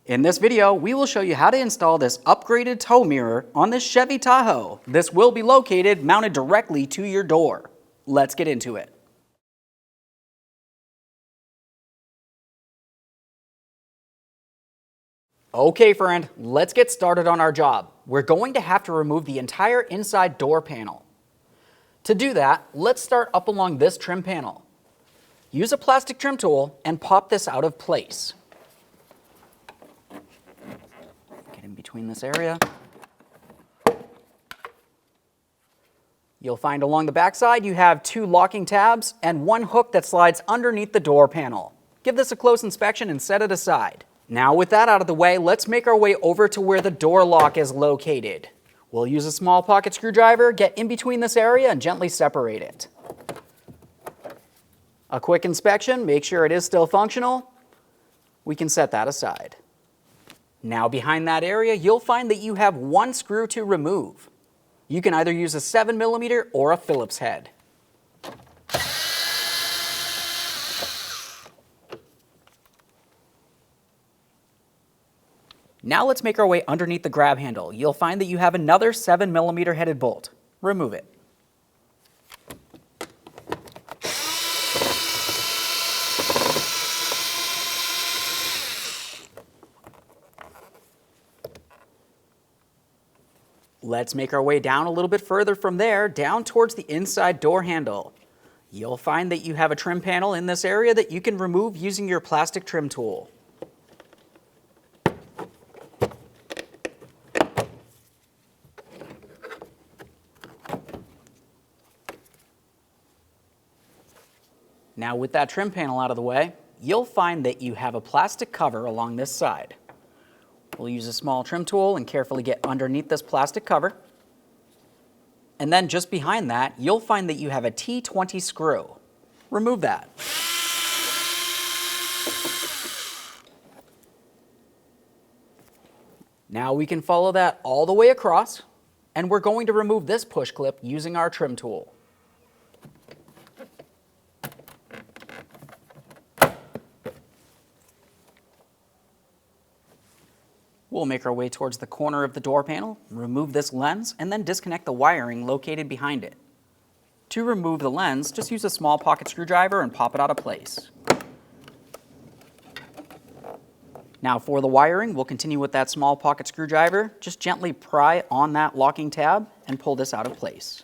In this video, we will show you how to install this upgraded tow mirror on this Chevy Tahoe. This will be located mounted directly to your door. Let's get into it. Okay friend, let's get started on our job. We're going to have to remove the entire inside door panel. To do that, let's start up along this trim panel. Use a plastic trim tool and pop this out of place. Get in between this area. You'll find along the backside you have 2 locking tabs and 1 hook that slides underneath the door panel. Give this a close inspection and set it aside. Now with that out of the way, let's make our way over to where the door lock is located. We'll use a small pocket screwdriver, get in between this area and gently separate it. A quick inspection, make sure it is still functional. We can set that aside. Now behind that area, you'll find that you have 1 screw to remove. You can either use a 7mm or a Phillips head. Now let's make our way underneath the grab handle. You'll find that you have another 7mm headed bolt. Remove it. Let's make our way down a little bit further from there, down towards the inside door handle. You'll find that you have a trim panel in this area that you can remove using your plastic trim tool. Now with that trim panel out of the way, you'll find that you have a plastic cover along this side. We'll use a small trim tool and carefully get underneath this plastic cover. And then just behind that, you'll find that you have a T20 screw. Remove that. Now we can follow that all the way across, and we're going to remove this push clip using our trim tool. We'll make our way towards the corner of the door panel, remove this lens, and then disconnect the wiring located behind it. To remove the lens, just use a small pocket screwdriver and pop it out of place. Now for the wiring, we'll continue with that small pocket screwdriver. Just gently pry on that locking tab and pull this out of place.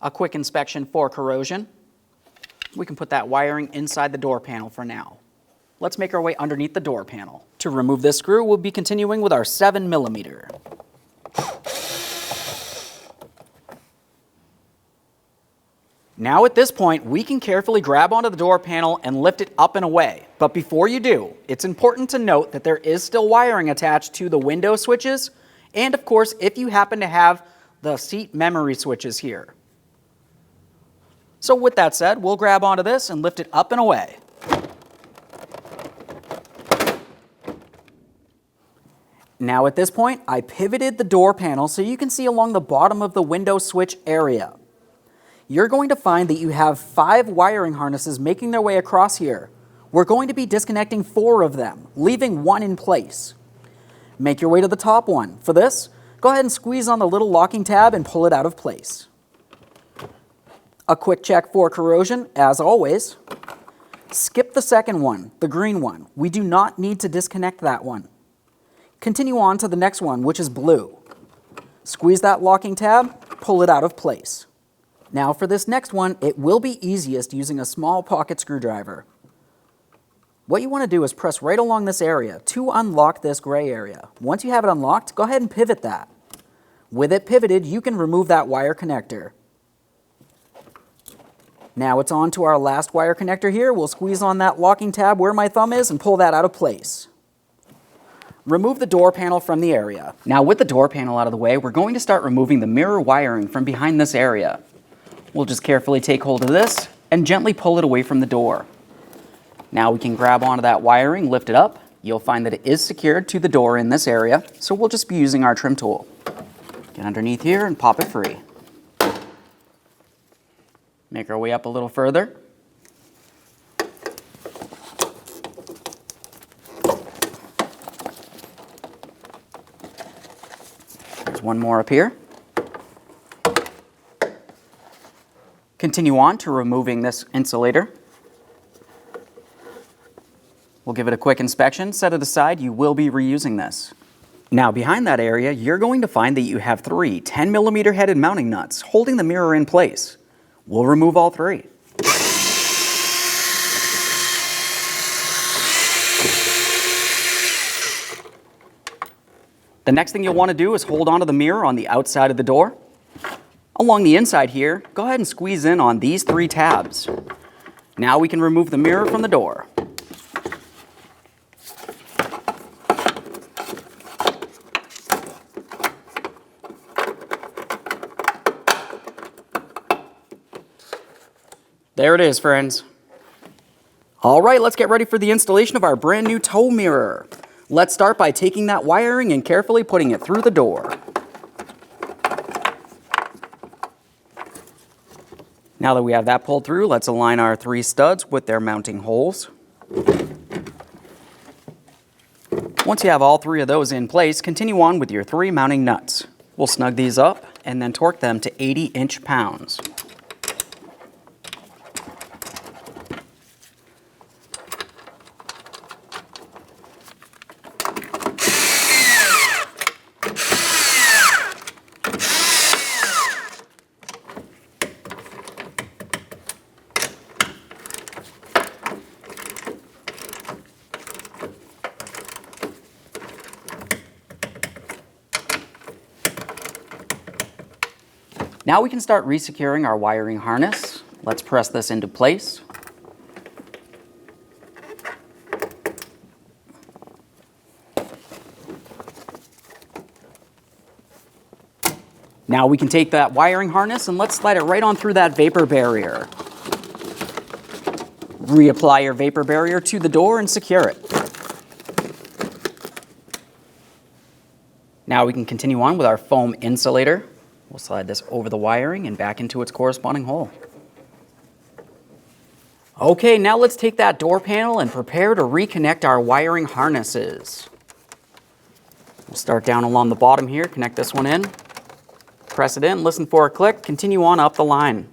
A quick inspection for corrosion. We can put that wiring inside the door panel for now. Let's make our way underneath the door panel. To remove this screw, we'll be continuing with our 7mm. Now at this point, we can carefully grab onto the door panel and lift it up and away. But before you do, it's important to note that there is still wiring attached to the window switches, and of course, if you happen to have the seat memory switches here. So with that said, we'll grab onto this and lift it up and away. Now at this point, I pivoted the door panel so you can see along the bottom of the window switch area. You're going to find that you have 5 wiring harnesses making their way across here. We're going to be disconnecting 4 of them, leaving 1 in place. Make your way to the top one. For this, go ahead and squeeze on the little locking tab and pull it out of place. A quick check for corrosion, as always. Skip the second one, the green one. We do not need to disconnect that one. Continue on to the next one, which is blue. Squeeze that locking tab, pull it out of place. Now for this next one, it will be easiest using a small pocket screwdriver. What you want to do is press right along this area to unlock this gray area. Once you have it unlocked, go ahead and pivot that. With it pivoted, you can remove that wire connector. Now it's on to our last wire connector here. We'll squeeze on that locking tab where my thumb is and pull that out of place. Remove the door panel from the area. Now with the door panel out of the way, we're going to start removing the mirror wiring from behind this area. We'll just carefully take hold of this and gently pull it away from the door. Now we can grab onto that wiring, lift it up. You'll find that it is secured to the door in this area, so we'll just be using our trim tool. Get underneath here and pop it free. Make our way up a little further. There's one more up here. Continue on to removing this insulator. We'll give it a quick inspection, set it aside. You will be reusing this. Now behind that area, you're going to find that you have 3 10mm headed mounting nuts holding the mirror in place. We'll remove all 3. The next thing you'll want to do is hold onto the mirror on the outside of the door. Along the inside here, go ahead and squeeze in on these 3 tabs. Now we can remove the mirror from the door. There it is, friends. All right, let's get ready for the installation of our brand new tow mirror. Let's start by taking that wiring and carefully putting it through the door. Now that we have that pulled through, let's align our 3 studs with their mounting holes. Once you have all 3 of those in place, continue on with your 3 mounting nuts. We'll snug these up and then torque them to 80 inch-pounds. Now we can start resecuring our wiring harness. Let's press this into place. Now we can take that wiring harness and let's slide it right on through that vapor barrier. Reapply your vapor barrier to the door and secure it. Now we can continue on with our foam insulator. We'll slide this over the wiring and back into its corresponding hole. Okay, now let's take that door panel and prepare to reconnect our wiring harnesses. We'll start down along the bottom here, connect this one in, press it in, listen for a click, continue on up the line.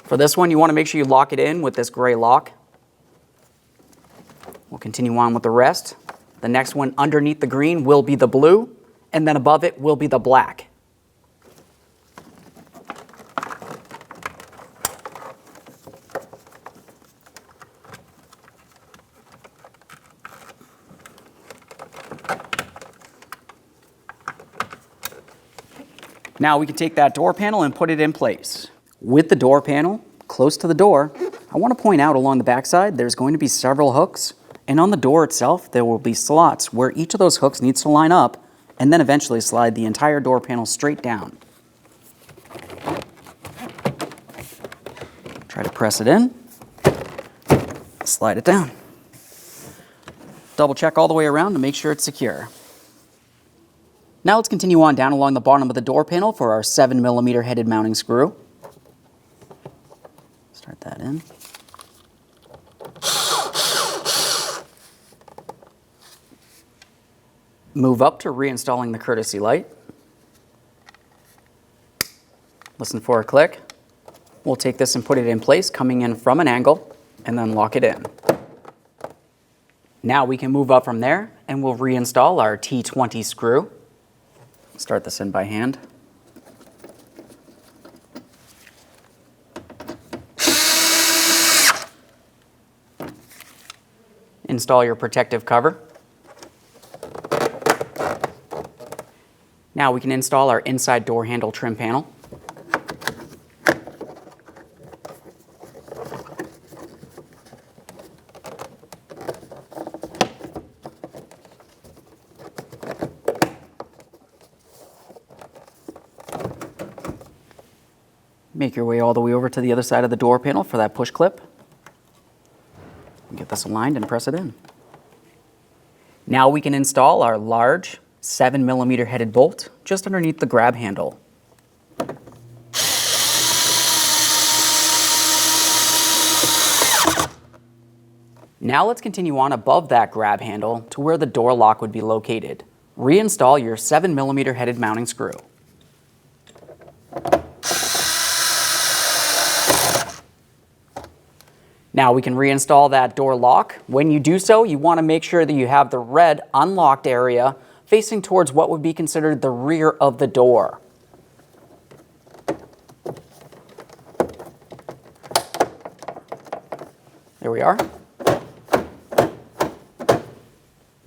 For this one, you want to make sure you lock it in with this gray lock. We'll continue on with the rest. The next one underneath the green will be the blue, and then above it will be the black. Now we can take that door panel and put it in place. With the door panel close to the door, I want to point out along the backside there's going to be several hooks. And on the door itself, there will be slots where each of those hooks needs to line up and then eventually slide the entire door panel straight down. Try to press it in, slide it down. Double check all the way around to make sure it's secure. Now let's continue on down along the bottom of the door panel for our 7mm headed mounting screw. Start that in. Move up to reinstalling the courtesy light. Listen for a click. We'll take this and put it in place, coming in from an angle, and then lock it in. Now we can move up from there, and we'll reinstall our T20 screw. Start this in by hand. Install your protective cover. Now we can install our inside door handle trim panel. Make your way all the way over to the other side of the door panel for that push clip. Get this aligned and press it in. Now we can install our large 7mm headed bolt just underneath the grab handle. Now let's continue on above that grab handle to where the door lock would be located. Reinstall your 7mm headed mounting screw. Now we can reinstall that door lock. When you do so, you want to make sure that you have the red unlocked area facing towards what would be considered the rear of the door. There we are.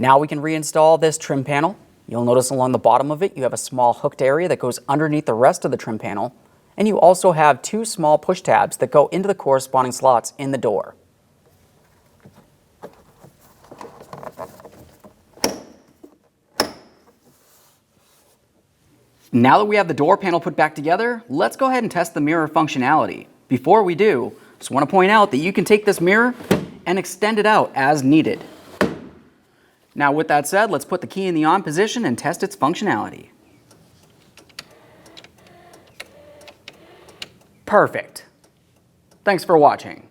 Now we can reinstall this trim panel. You'll notice along the bottom of it, you have a small hooked area that goes underneath the rest of the trim panel. And you also have two small push tabs that go into the corresponding slots in the door. Now that we have the door panel put back together, let's go ahead and test the mirror functionality. Before we do, just want to point out that you can take this mirror and extend it out as needed. Now with that said, let's put the key in the on position and test its functionality. Perfect. Thanks for watching.